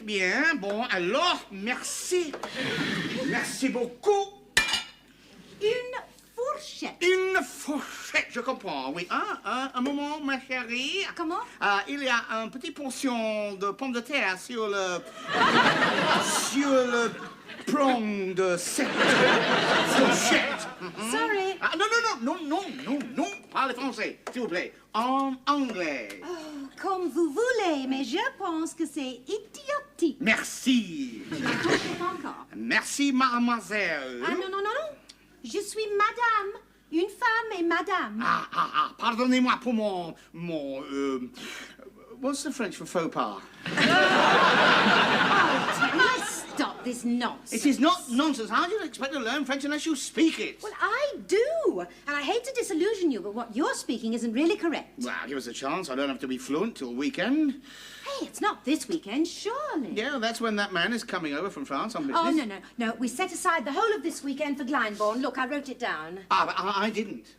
bien. Bon, alors, merci. Merci beaucoup. Une fourchette. Une fourchette, je comprends, oui. Un moment, ma chérie. Comment? Il y a un petit portion de pommes de terre sur le... sur le prong de cette fourchette. Sorry. Non, parlez français, s'il vous plaît. En anglais. Oh, comme vous voulez, mais je pense que c'est idiotique. Merci. Je ne comprends pas encore. Merci, mademoiselle. Ah, non. Je suis madame. Une femme est madame. Pardonnez-moi pour mon... what's the French for faux pas? Let's stop this nonsense. It is not nonsense. How do you expect to learn French unless you speak it? Well, I do. And I hate to disillusion you, but what you're speaking isn't really correct. Well, give us a chance. I don't have to be fluent till weekend. Hey, it's not this weekend, surely. Yeah, that's when that man is coming over from France on business. Oh, no. We set aside the whole of this weekend for Glyndebourne. Look, I wrote it down. But I didn't.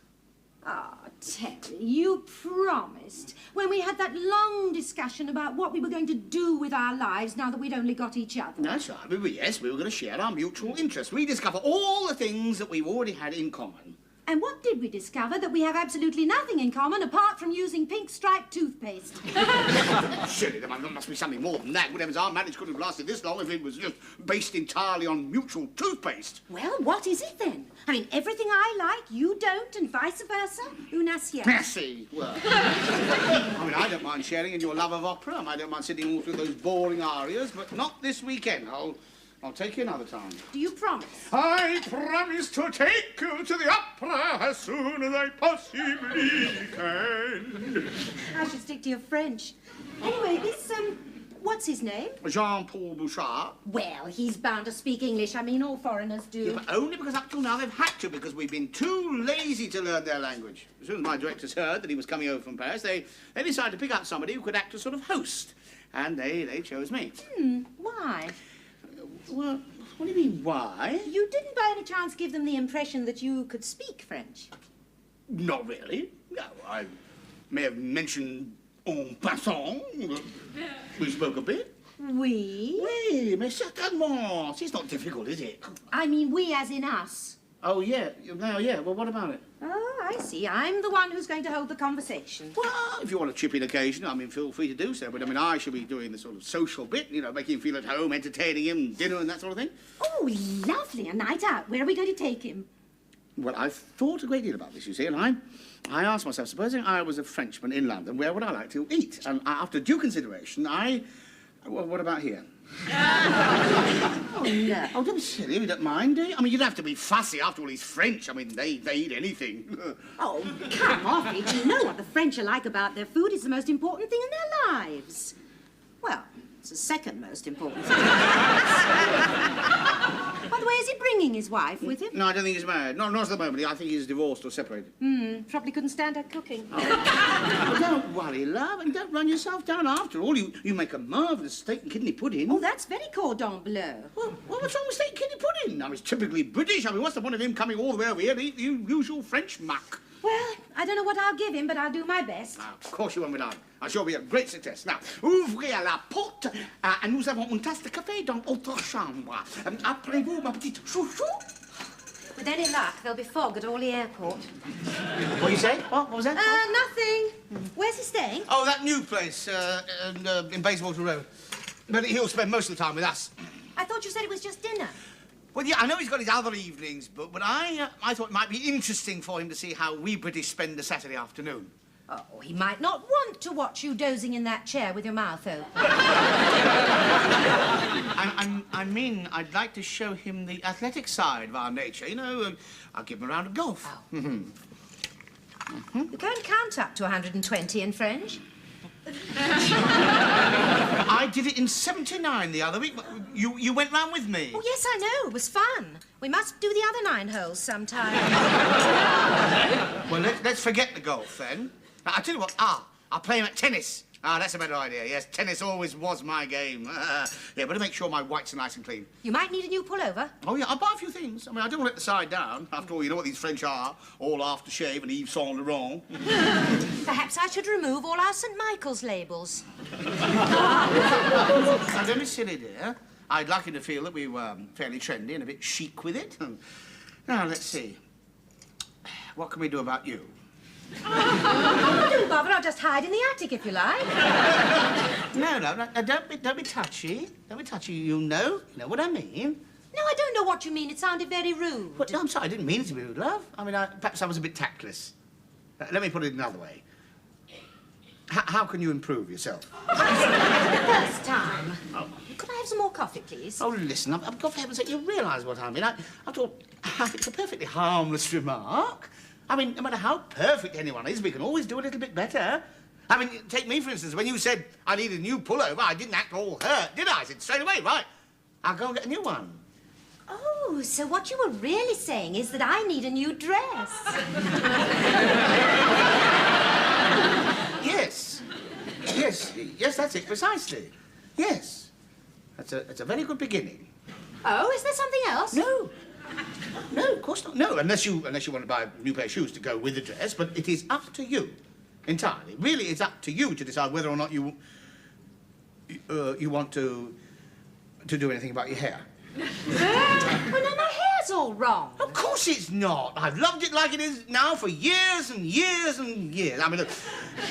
Oh, Terry, you promised when we had that long discussion about what we were going to do with our lives now that we'd only got each other. That's right. We were going to share our mutual interests. Rediscover all the things that we've already had in common. And what did we discover? That we have absolutely nothing in common apart from using pink striped toothpaste. Surely there must be something more than that. Good heavens, our marriage couldn't have lasted this long if it was just based entirely on mutual toothpaste. Well, what is it then? I mean, everything I like, you don't, and vice versa? Una siesta. Merci. Well, I mean, I don't mind sharing in your love of opera. I don't mind sitting all through those boring arias, but not this weekend. I'll take you another time. Do you promise? I promise to take you to the opera as soon as I possibly can. I should stick to your French. Anyway, this, what's his name? Jean-Paul Bouchard. Well, he's bound to speak English. I mean, all foreigners do. Yeah, but only because up till now they've had to, because we've been too lazy to learn their language. As soon as my directors heard that he was coming over from Paris, they decided to pick out somebody who could act as sort of host. And they chose me. Why? Well, what do you mean, why? You didn't by any chance give them the impression that you could speak French? Not really. No, I may have mentioned en passant that we spoke a bit. Oui? Oui, mais certainement. It's not difficult, is it? I mean we as in us. Oh, yeah. No, yeah. Well, what about it? Oh, I see. I'm the one who's going to hold the conversation. Well, if you want to chip in occasionally, I mean, feel free to do so. But, I mean, I should be doing the sort of social bit, you know, making him feel at home, entertaining him, dinner and that sort of thing. Oh, lovely. A night out. Where are we going to take him? Well, I've thought a great deal about this, you see, and I asked myself, supposing I was a Frenchman in London, where would I like to eat? And after due consideration, well, what about here? Oh, no. Oh, don't be silly. You don't mind, do you? I mean, you'd have to be fussy. After all, he's French. I mean, they eat anything. Oh, come off it. You know what the French are like about their food. It's the most important thing in their lives. Well, it's the second most important thing. By the way, is he bringing his wife with him? No, I don't think he's married. Not at the moment. I think he's divorced or separated. Probably couldn't stand her cooking. Oh, don't worry, love, and don't run yourself down. After all, you make a marvellous steak and kidney pudding. Oh, that's very cordon bleu. Well, what's wrong with steak and kidney pudding? I mean, it's typically British. I mean, what's the point of him coming all the way over here to eat the usual French muck? Well, I don't know what I'll give him, but I'll do my best. Of course you won't be done. I'm sure it'll be a great success. Now, ouvrez la porte. Nous avons une tasse de café dans notre chambre. Appelez-vous ma petite chouchou. With any luck, there'll be fog at Orly Airport. What do you say? What was that? Nothing. Where's he staying? Oh, that new place in Bayswater Road. But he'll spend most of the time with us. I thought you said it was just dinner. Well, yeah, I know he's got his other evenings, but I thought it might be interesting for him to see how we British spend a Saturday afternoon. Oh, he might not want to watch you dozing in that chair with your mouth open. I mean, I'd like to show him the athletic side of our nature. You know, I'll give him a round of golf. Oh. You can't count up to 120 in French. I did it in '79 the other week. You went round with me. Oh, yes, I know. It was fun. We must do the other 9 holes sometime. Well, let's forget the golf, then. I'll tell you what, I'll play him at tennis. Ah, that's a better idea. Yes, tennis always was my game. Yeah, better make sure my whites are nice and clean. You might need a new pullover. Oh, yeah, I'll buy a few things. I mean, I don't let the side down. After all, you know what these French are. All aftershave and Yves Saint Laurent. Perhaps I should remove all our St. Michael's labels. Now, don't be silly, dear. I'd like you to feel that we were fairly trendy and a bit chic with it. Now, let's see. What can we do about you? Don't bother, I'll just hide in the attic if you like. No, don't be touchy. Don't be touchy. You know what I mean. No, I don't know what you mean. It sounded very rude. Well, no, I'm sorry. I didn't mean it to be rude, love. I mean, perhaps I was a bit tactless. Let me put it another way. How can you improve yourself? For the first time. Oh. Could I have some more coffee, please? Oh, listen, I've got for heaven's sake, you realise what I mean. I thought it's a perfectly harmless remark. I mean, no matter how perfect anyone is, we can always do a little bit better. I mean, take me, for instance. When you said I need a new pullover, I didn't act all hurt, did I? I said straight away, right, I'll go and get a new one. Oh, so what you were really saying is that I need a new dress. Yes, that's it, precisely. Yes. That's a very good beginning. Oh, is there something else? No, of course not. No, unless you want to buy a new pair of shoes to go with the dress, but it is up to you, entirely. Really, it's up to you to decide whether or not you want to do anything about your hair. Well, no, my hair's all wrong. Of course it's not. I've loved it like it is now for years and years and years. I mean, look,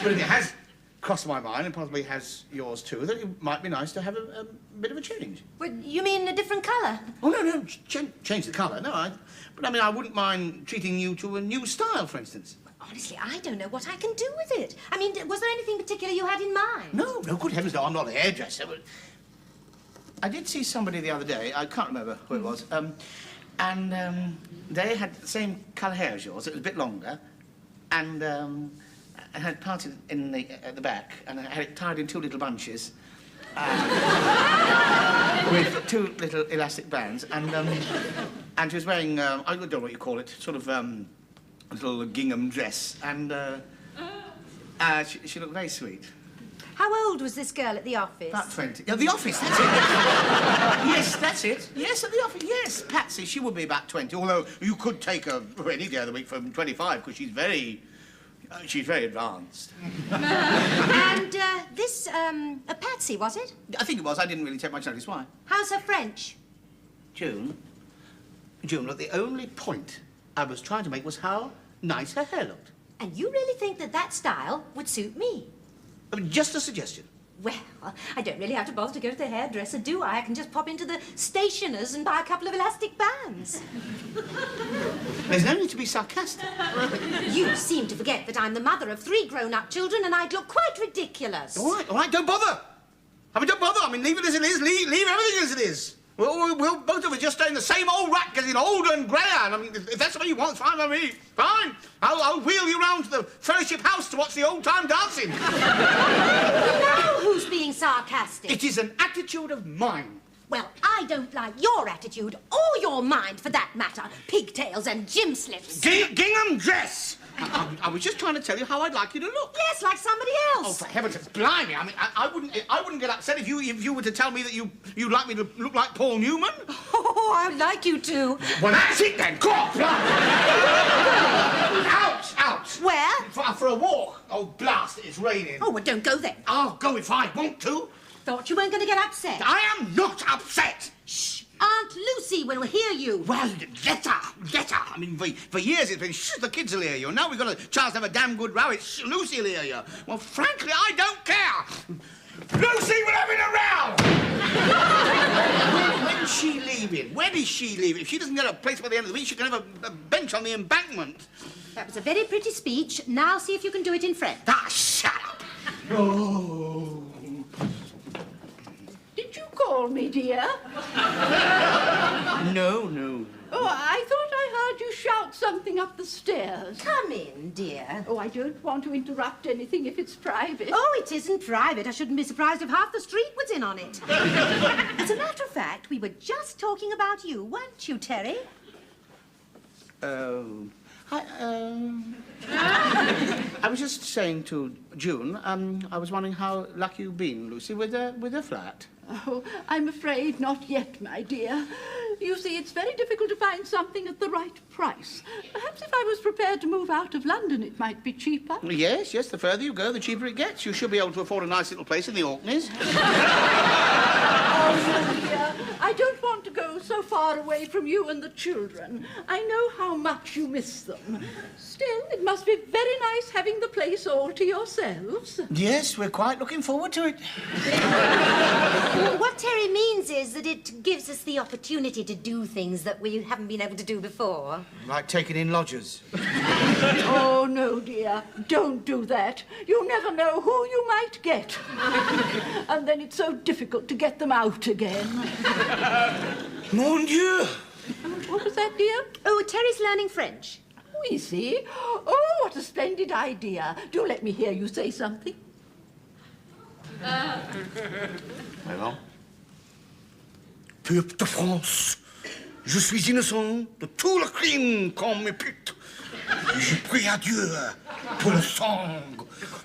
but it has crossed my mind, and possibly has yours too, that it might be nice to have a bit of a change. Well, you mean a different colour? Oh, no, change the colour, no, but I mean, I wouldn't mind treating you to a new style, for instance. Honestly, I don't know what I can do with it. I mean, was there anything particular you had in mind? No, good heavens, no, I'm not a hairdresser, but I did see somebody the other day, I can't remember who it was, and they had the same colour hair as yours, it was a bit longer, and I had parted at the back, and I had it tied in two little bunches, with two little elastic bands, and she was wearing, I don't know what you call it, sort of a little gingham dress, and she looked very sweet. How old was this girl at the office? About 20. Yeah, the office, that's it. Yes, that's it. Yes, at the office, yes. Patsy, she would be about 20, although you could take her any day of the week from 25, because she's very advanced. And this, a Patsy, was it? I think it was. I didn't really take much notice. Why? How's her French? June, look, the only point I was trying to make was how nice her hair looked. And you really think that style would suit me? I mean, just a suggestion. Well, I don't really have to bother to go to the hairdresser, do I? I can just pop into the stationer's and buy a couple of elastic bands. There's no need to be sarcastic. You seem to forget that I'm the mother of 3 grown-up children and I'd look quite ridiculous. All right, don't bother. Don't bother. I mean, leave it as it is. Leave everything as it is. We'll both of us just stay in the same old rack, getting older and greyer. I mean, if that's what you want, it's fine by me. Fine. I'll wheel you round to the Fellowship House to watch the old-time dancing. Now who's being sarcastic? It is an attitude of mine. Well, I don't like your attitude, or your mind, for that matter. Pigtails and gym slips. Gingham dress! I was just trying to tell you how I'd like you to look. Yes, like somebody else. Oh, for heaven's sake, blimey! I mean, I wouldn't get upset if you were to tell me that you'd like me to look like Paul Newman. Oh, I'd like you to. Well, that's it then. Go on, out. Where? For a walk. Oh, blast it! It's raining. Oh, well, don't go then. I'll go if I want to. Thought you weren't going to get upset. I am not upset. Shh. Aunt Lucy will hear you. Well, let her. I mean, for years it's been, shh, the kids will hear you. Now we've got a chance to have a damn good row. It's shh, Lucy will hear you. Well, frankly, I don't care. Lucy, we're having a row! When's she leaving? When is she leaving? If she doesn't get a place by the end of the week, she can have a bench on the embankment. That was a very pretty speech. Now see if you can do it in French. Ah, shut up. Oh. Did you call me, dear? No. Oh, I thought I heard you shout something up the stairs. Come in, dear. Oh, I don't want to interrupt anything if it's private. Oh, it isn't private. I shouldn't be surprised if half the street was in on it. As a matter of fact, we were just talking about you, weren't you, Terry? I was just saying to June, I was wondering how lucky you've been, Lucy, with a flat. Oh, I'm afraid not yet, my dear. You see, it's very difficult to find something at the right price. Perhaps if I was prepared to move out of London, it might be cheaper. Yes, the further you go, the cheaper it gets. You should be able to afford a nice little place in the Orkneys. Oh, dear, I don't want to go so far away from you and the children. I know how much you miss them. Still, it must be very nice having the place all to yourselves. Yes, we're quite looking forward to it. What Terry means is that it gives us the opportunity to do things that we haven't been able to do before. Like taking in lodgers. Oh, no, dear. Don't do that. You never know who you might get. And then it's so difficult to get them out again. Mon Dieu! What was that, dear? Oh, Terry's learning French. Oh, is he? Oh, what a splendid idea. Do let me hear you say something. Well, Peuple de France, je suis innocent de tout le crime qu'on m'impute. Je prie à Dieu pour le sang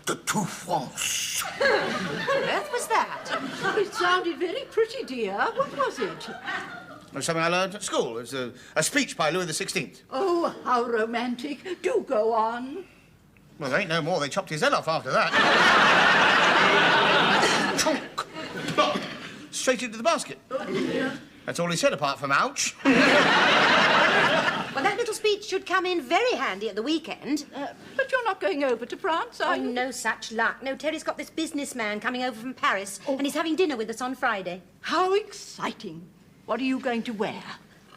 de toute France. What on earth was that? Oh, it sounded very pretty, dear. What was it? It's something I learned at school. It's a speech by Louis XVI. Oh, how romantic. Do go on. Well, there ain't no more. They chopped his head off after that. Chunk! Plop! Straight into the basket. Oh, dear. That's all he said, apart from ouch. Well, that little speech should come in very handy at the weekend. But you're not going over to France, are Oh, you? no such luck. No, Terry's got this businessman coming over from Paris, and he's having dinner with us on Friday. How exciting. What are you going to wear?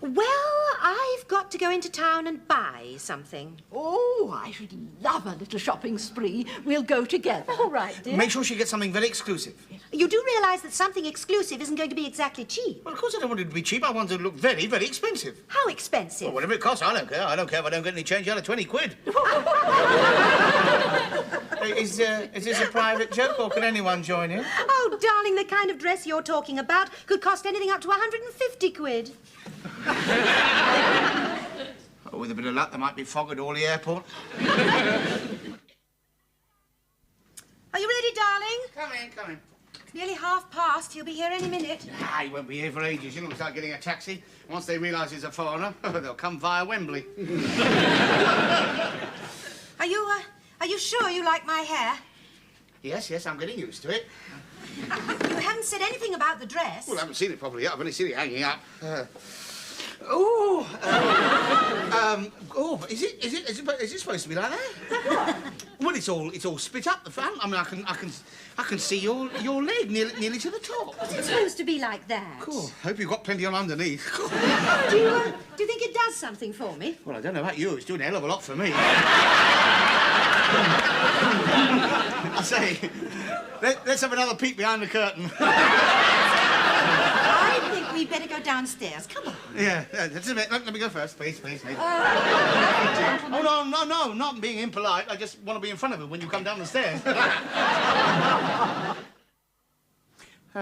Well, I've got to go into town and buy something. Oh, I should love a little shopping spree. We'll go together. All right, dear. Make sure she gets something very exclusive. You do realise that something exclusive isn't going to be exactly cheap. Well, of course I don't want it to be cheap. I want it to look very, very expensive. How expensive? Well, whatever it costs, I don't care. I don't care if I don't get any change out of 20 quid. Is this a private joke, or can anyone join in? Oh, darling, the kind of dress you're talking about could cost anything up to 150 quid. Oh, with a bit of luck, there might be fog at Orly Airport. Are you ready, darling? Come in. It's nearly 1:30. He'll be here any minute. Ah, he won't be here for ages. You don't start getting a taxi. Once they realise he's a foreigner, they'll come via Wembley. Are you sure you like my hair? Yes, I'm getting used to it. You haven't said anything about the dress. Well, I haven't seen it properly yet. I've only seen it hanging up. But is it supposed to be like that? Well, it's all split up the front. I mean, I can see your leg nearly to the top. It's supposed to be like that. Cool. Hope you've got plenty on underneath. Do you think it does something for me? Well, I don't know about you. It's doing a hell of a lot for me. I say, let's have another peek behind the curtain. I think we'd better go downstairs. Come on. Yeah, just a minute. Let me go first, please. Oh, no, not being impolite. I just want to be in front of it when you come down the stairs.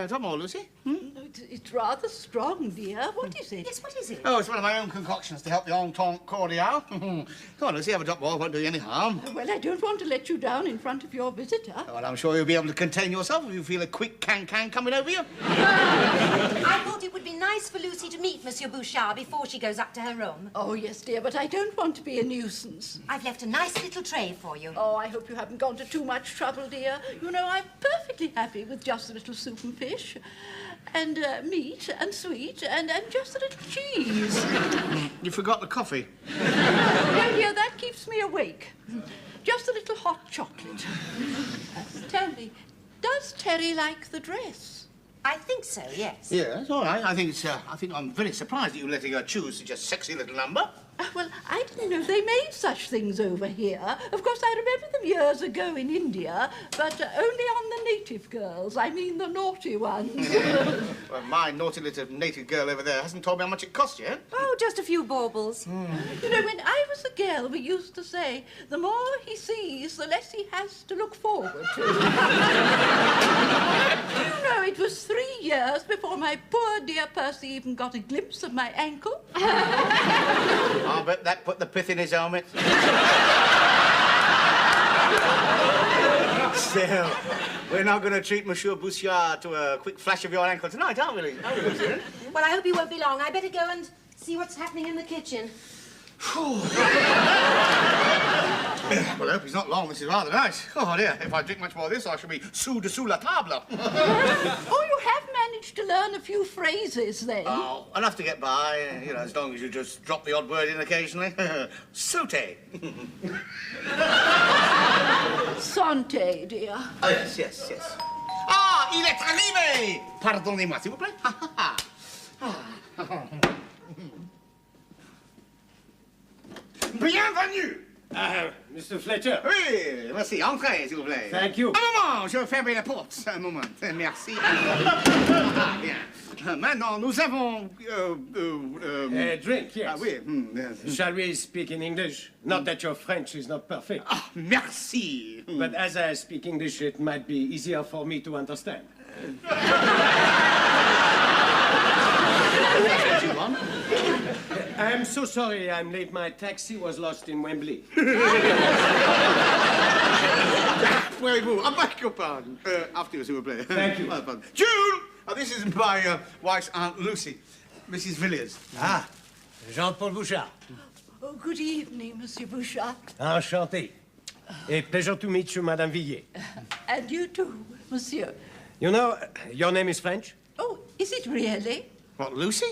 Drop more, Lucy. It's rather strong, dear. What is it? Yes, what is it? Oh, it's one of my own concoctions to help the entente cordiale. Come on, Lucy, have a drop more. It won't do you any harm. Well, I don't want to let you down in front of your visitor. Well, I'm sure you'll be able to contain yourself if you feel a quick can coming over you. I thought it would be nice for Lucy to meet Monsieur Bouchard before she goes up to her room. Oh, yes, dear, but I don't want to be a nuisance. I've left a nice little tray for you. Oh, I hope you haven't gone to too much trouble, dear. You know, I'm perfectly happy with just a little soup and fish, and meat and sweet, and just a little cheese. You forgot the coffee. No, dear, that keeps me awake. Just a little hot chocolate. Tell me, does Terry like the dress? I think so, yes. Yeah, that's all right. I think I'm very surprised that you letting her choose such a sexy little number. Well, I didn't know they made such things over here. Of course, I remember them years ago in India, but only on the native girls. I mean, the naughty ones. Well, my naughty little native girl over there hasn't told me how much it cost yet. Oh, just a few baubles. You know, when I was a girl, we used to say, the more he sees, the less he has to look forward to. You know, it was 3 years before my poor dear Percy even got a glimpse of my ankle. Ah, that put the pith in his helmet? Still, we're not going to treat Monsieur Bouchard to a quick flash of your ankle tonight, are we, Lucy? Well, I hope he won't be long. I better go and see what's happening in the kitchen. Well, I hope he's not long. This is rather nice. Oh, dear. If I drink much more of this, I shall be sous la table. Oh, you have managed to learn a few phrases then. Oh, enough to get by, you know, as long as you just drop the odd word in occasionally. Sauté. Santé, dear. Oh, yes, yes, yes. Ah, il est arrivé! Pardonnez-moi, s'il vous plaît. Bienvenue! Mr. Fletcher. Oui, merci. Entrez, s'il vous plaît. Thank you. Un moment, je vais fermer la porte. Un moment. Merci. Ah, bien. Maintenant, nous avons... Drink, yes. Ah, oui. Yes. Shall we speak in English? Not that your French is not perfect. Ah, merci. But as I speak English, it might be easier for me to understand. That's what you want. I'm so sorry I'm late. My taxi was lost in Wembley. Voyez-vous, I beg your pardon. After you, s'il vous plaît. Thank you. Pardon. June! This is my wife's Aunt Lucy, Mrs. Villiers. Ah, Jean-Paul Bouchard. Oh, good evening, Monsieur Bouchard. Enchanté. A pleasure to meet you, Madame Villiers. And you too, Monsieur. You know, your name is French? Oh, is it really? What, Lucy?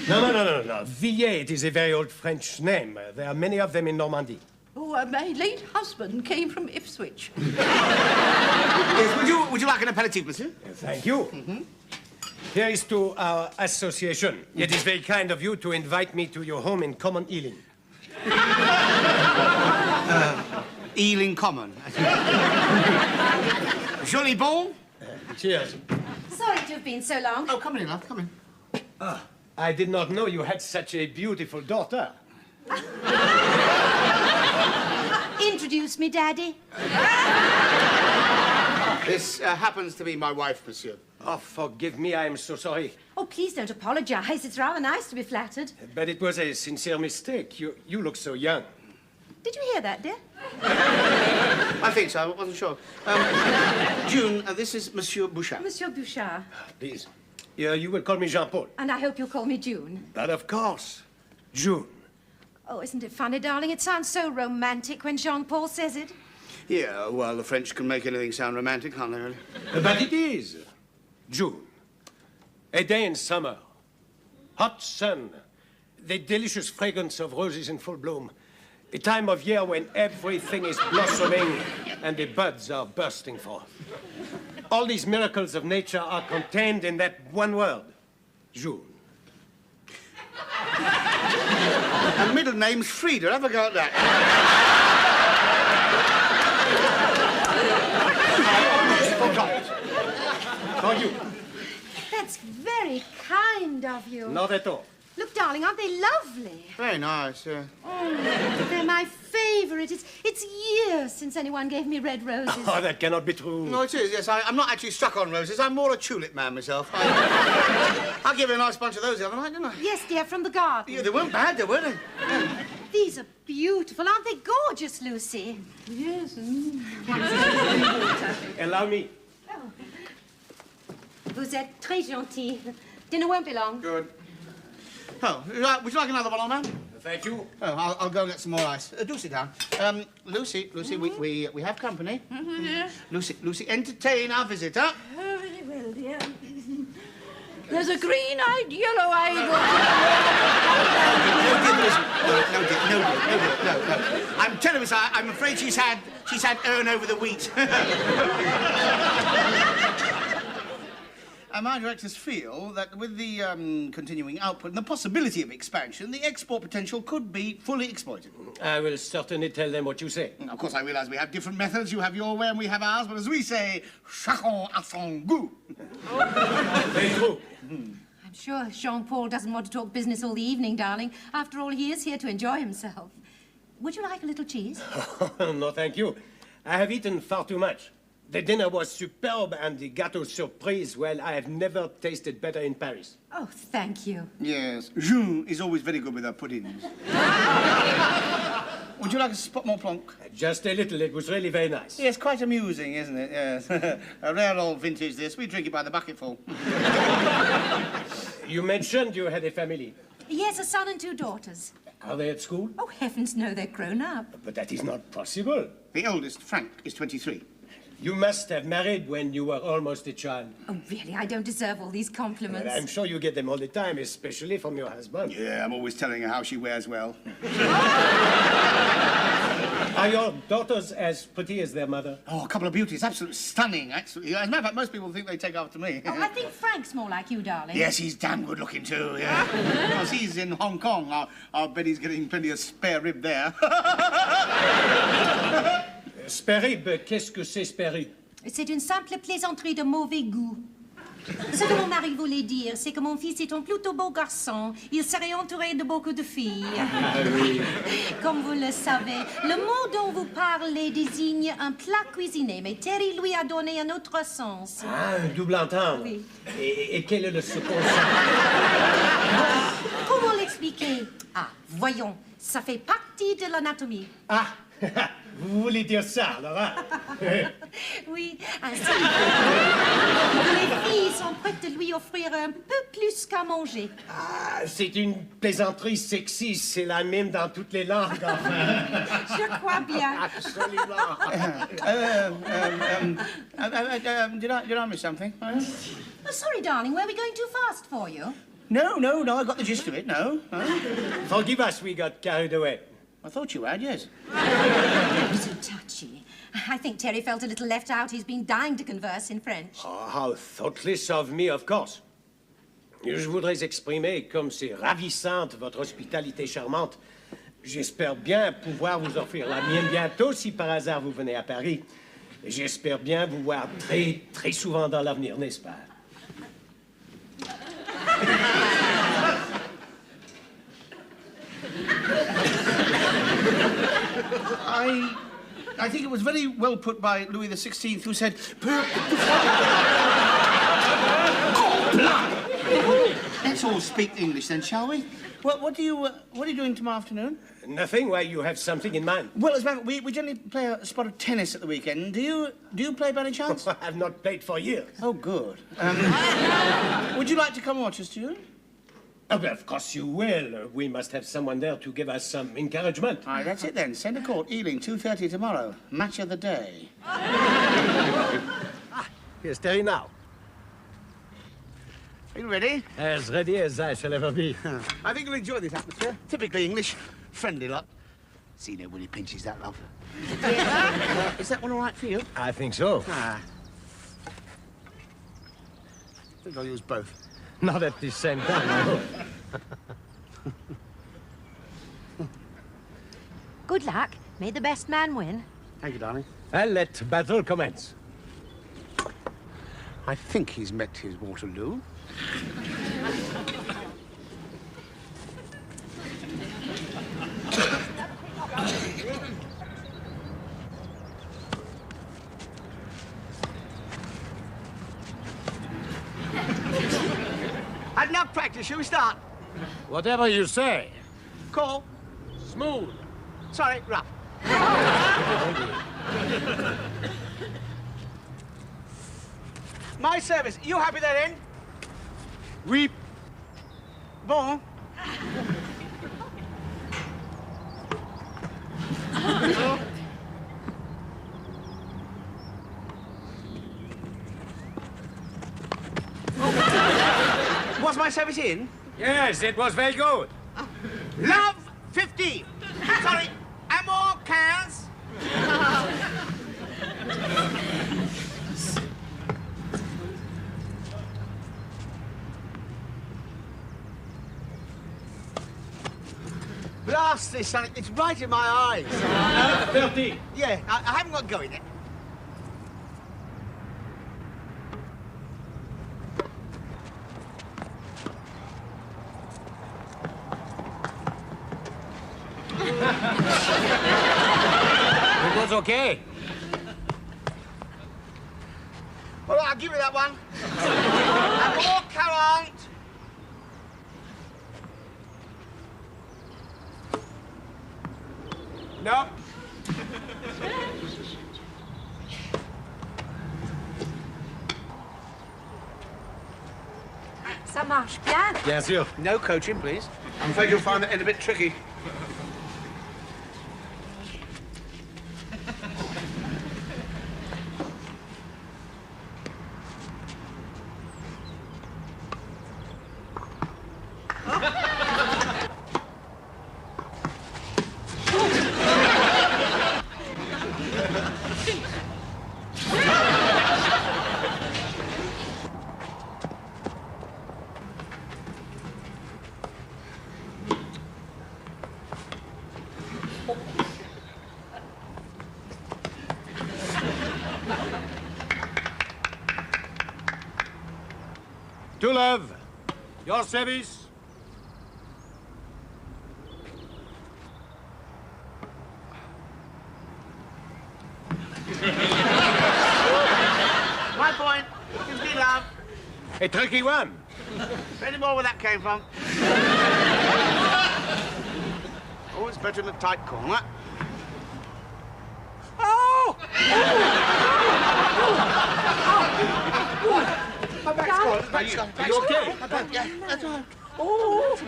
No. Villiers, it is a very old French name. There are many of them in Normandy. Oh, my late husband came from Ipswich. Yes, would you like an aperitif, monsieur? Thank you. Here is to our association. It is very kind of you to invite me to your home in Common Ealing. Ealing Common. Jolly bon? Cheers. Sorry to have been so long. Oh, come in, love, come in. I did not know you had such a beautiful daughter. Introduce me, Daddy. This happens to be my wife, monsieur. Oh, forgive me, I am so sorry. Oh, please don't apologize. It's rather nice to be flattered. But it was a sincere mistake. You look so young. Did you hear that, dear? I think so, I wasn't sure. June, this is Monsieur Bouchard. Monsieur Bouchard. Please. You will call me Jean-Paul. And I hope you'll call me June. But of course. June. Oh, isn't it funny, darling? It sounds so romantic when Jean-Paul says it. Yeah, well, the French can make anything sound romantic, can't they, really? But it is. June. A day in summer. Hot sun. The delicious fragrance of roses in full bloom. A time of year when everything is blossoming and the buds are bursting forth. All these miracles of nature are contained in that one word. June. And middle name's Frida. Have a go at that. For you. That's very kind of you. Not at all. Look, darling, aren't they lovely? Very nice, yeah. They're my favorite. It's years since anyone gave me red roses. Oh, that cannot be true. No, it is, yes. I'm not actually stuck on roses. I'm more a tulip man myself. I gave you a nice bunch of those the other night, didn't I? Yes, dear, from the garden. Yeah, they weren't bad, they were they? Yeah. These are beautiful. Aren't they gorgeous, Lucy? Yes. Allow me. Vous êtes très gentil. Dinner won't be long. Good. Oh, would you like another one, old man? Thank you. Oh, I'll go and get some more ice. Do sit down. Lucy, we have company. Lucy, entertain our visitor. Oh, very well, dear. There's a green-eyed, yellow-eyed... No. I'm telling you, sir, I'm afraid she's had urn over the wheat. My directors feel that with the continuing output and the possibility of expansion, the export potential could be fully exploited. I will certainly tell them what you say. Of course, I realise we have different methods. You have your way and we have ours, but as we say, chacun à son goût. Very true. I'm sure Jean-Paul doesn't want to talk business all the evening, darling. After all, he is here to enjoy himself. Would you like a little cheese? No, thank you. I have eaten far too much. The dinner was superb, and the gâteau surprise, well, I have never tasted better in Paris. Oh, thank you. Yes, Jean is always very good with her puddings. Would you like a spot more plonk? Just a little. It was really very nice. Yes, quite amusing, isn't it? Yes. A rare old vintage, this. We drink it by the bucketful. You mentioned you had a family. Yes, a son and 2 daughters. Are they at school? Oh, heavens, no, they're grown up. But that is not possible. The oldest, Frank, is 23. You must have married when you were almost a child. Oh, really, I don't deserve all these compliments. I'm sure you get them all the time, especially from your husband. Yeah, I'm always telling her how she wears well. Are your daughters as pretty as their mother? Oh, a couple of beauties. Absolutely stunning, actually. As a matter of fact, most people think they take after me. Oh, I think Frank's more like you, darling. Yes, he's damn good looking, too, yeah. Because he's in Hong Kong. I'll bet he's getting plenty of spare rib there. Spare rib, qu'est-ce que c'est spare rib? C'est une simple plaisanterie de mauvais goût. Ce que mon mari voulait dire, c'est que mon fils est un plutôt beau garçon. Il serait entouré de beaucoup de filles. Comme vous le savez, le mot dont vous parlez désigne un plat cuisiné, mais Terry lui a donné un autre sens. Ah, un double entendre. Oui. Et quel est le second sens? Comment l'expliquer? Ah, voyons, ça fait partie de l'anatomie. Ah, vous voulez dire ça, alors, hein? Oui, ainsi. Les filles sont prêtes de lui offrir un peu plus qu'à manger. Ah, c'est une plaisanterie sexy, c'est la même dans toutes les langues, enfin. Je crois bien. Absolument. Did I miss something? Oh, sorry, darling, were we going too fast for you? No, I got the gist of it, no. Forgive us, we got carried away. I thought you had, yes. So touchy. I think Terry felt a little left out. He's been dying to converse in French. Oh, how thoughtless of me, of course. Je voudrais exprimer comme c'est ravissante votre hospitalité charmante. J'espère bien pouvoir vous offrir la mienne bientôt si par hasard vous venez à Paris. Et j'espère bien vous voir très, très souvent dans l'avenir, n'est-ce pas? I think it was very well put by Louis XVI, who said, Let's all speak English then, shall we? Well, what are you doing tomorrow afternoon? Nothing. Why, you have something in mind? Well, as a matter, we generally play a spot of tennis at the weekend. Do you play by any chance? I have not played for years. Oh, good. Would you like to come watch us, Stuart? Oh, well, of course you will. We must have someone there to give us some encouragement. All right, that's it then. Centre Court, Ealing, 2:30 tomorrow. Match of the day. Here's Terry now. Are you ready? As ready as I shall ever be. I think you'll enjoy this atmosphere. Typically English, friendly lot. See no when he pinches that, love. Is that one all right for you? I think so. I think I'll use both. Not at the same time, I hope. Good luck. May the best man win. Thank you, darling. I'll let battle commence. I think he's met his Waterloo. Had enough practice. Shall we start? Whatever you say. Call. Smooth. Sorry, rough. My service. You happy there, then? Oui. Bon. Was my service in? Yes, it was very good. Love 15. Sorry, Amour 15. Blast this, son. It's right in my eyes. 30. Yeah, I haven't got going yet. It was okay. All right, I'll give you that one. And more currant. No. Ça marche bien. Bien sûr. No coaching, please. I'm afraid you'll find that end a bit tricky. To love. Your service. My point. Gives me love. A tricky one. Any more where that came from? Oh, it's better in the tight corner. Oh! My back's gone. My back's gone. Are you okay? My back, yeah, that's all right. Oh!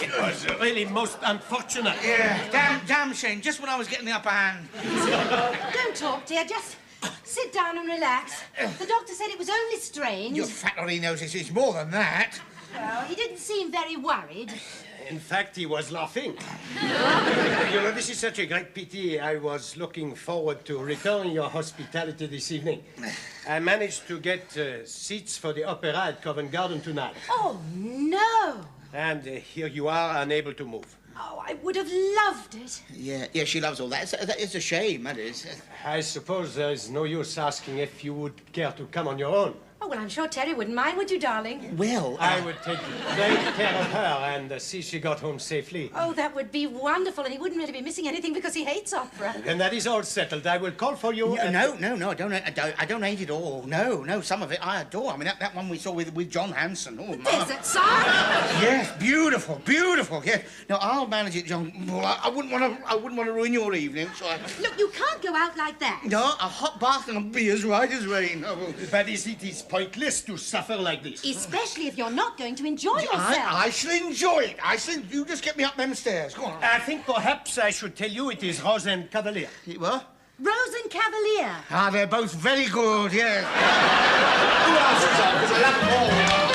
It was really most unfortunate. Yeah, damn shame. Just when I was getting the upper hand. Don't talk, dear. Just sit down and relax. The doctor said it was only strained. Your fattery knows it's more than that. Well, he didn't seem very worried. In fact, he was laughing. You know, this is such a great pity. I was looking forward to returning your hospitality this evening. I managed to get seats for the opera at Covent Garden tonight. Oh, no. And here you are, unable to move. Oh, I would have loved it. Yeah, she loves all that. It's a shame, that is. I suppose there's no use asking if you would care to come on your own. Oh, well, I'm sure Terry wouldn't mind, would you, darling? Well, I would take great care of her and see she got home safely. Oh, that would be wonderful, and he wouldn't really be missing anything because he hates opera. And that is all settled. I will call for you. No, I don't hate it all. No, some of it I adore. I mean, that one we saw with John Hanson. Oh, my. Desert Song? Yes, beautiful. Yes. Now I'll manage it, John. Well, I wouldn't want to ruin your evening. So Look, you can't go out like that. no, a hot bath and a be as right as rain. Oh, But it is pointless to suffer like this. Especially if you're not going to enjoy yourself. I shall enjoy it. You just get me up them stairs. Go on. I think perhaps I should tell you it is Rose and Cavalier. What? Rose and Cavalier. Ah, they're both very good. Yes. Who else is on? Because I love them all.